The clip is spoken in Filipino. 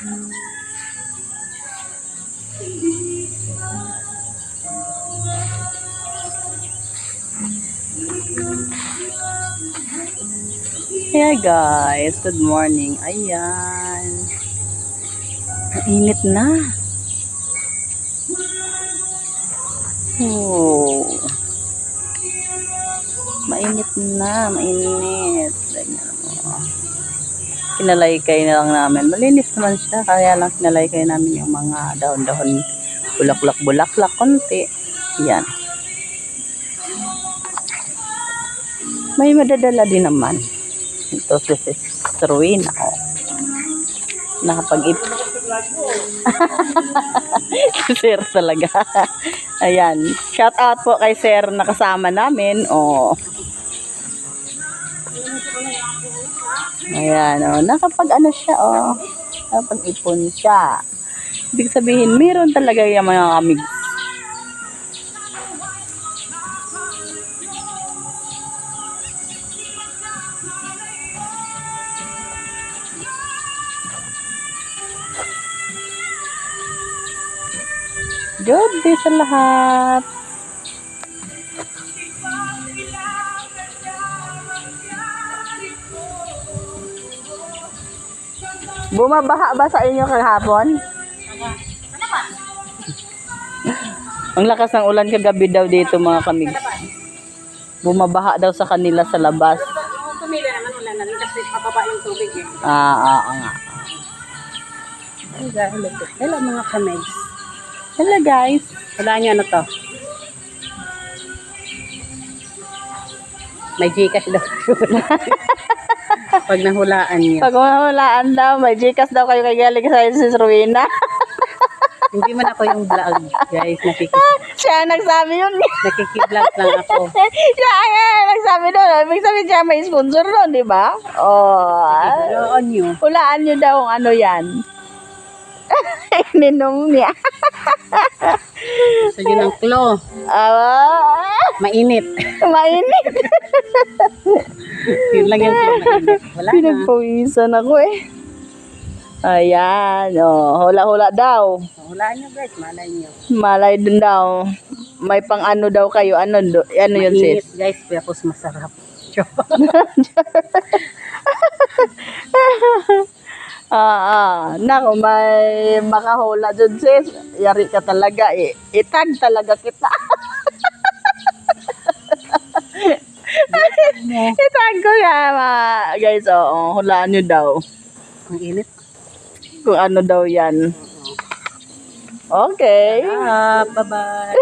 Hey guys, good morning. Ayan. Mainit na. Oh. Mainit na, mainit. Ganyan mo. Kinalaykay na lang namin. Malinis naman siya, kaya lang kinalaykay namin yung mga dahon-dahon, bulaklak-bulaklak konti. Yan. May madadala din naman. Ito si Sister Rowena. Oh. Nakapag-ip. Si Sir talaga. Ayan. Shout out po kay Sir na kasama namin. Oh. Ayan. Oh. Nakapag ano siya. Oh. Nakapag-ipon siya. Ibig sabihin, meron talaga yung mga kamig. Good day sa lahat. Bumabaha ba sa inyo kahapon? Ang lakas ng ulan kagabi daw dito mga kamig. Bumabaha daw sa kanila sa labas. Tumili naman ulan na kasi pababa yung tubig eh. Nga. Hello mga kamigs. Hello guys. Wala niyo ano to? May Gcash daw. Pag nahulaan niyo. Pag mahulaan daw, may Gcash daw kayo kay galing sa Sis Rowena. Hindi man ako yung vlog, guys. Siya ang nagsabi yun. Nakiki-vlog lang ako. Siya ang nagsabi doon. Ibig sabihin siya may sponsor doon, di ba? Hulaan niyo. Hulaan nyo daw ang ano yan. Ninom niya. So yun ang claw. Mainit. Mainit. Yun lang yung claw, mainit. Wala na. Pinagpawisan ako eh. Ayan. Oh, hula-hula daw. Hulaan niyo guys, malay niyo. Malay din daw. May pang ano daw kayo. Ano yun Mainit sis? guys, tapos masarap. Nako, may makahula dyan sis. Yari ka talaga eh. Itag talaga kita. Itag ko yan guys. Hulaan nyo daw. Ang init. Kung ano daw yan. Okay. Bye-bye.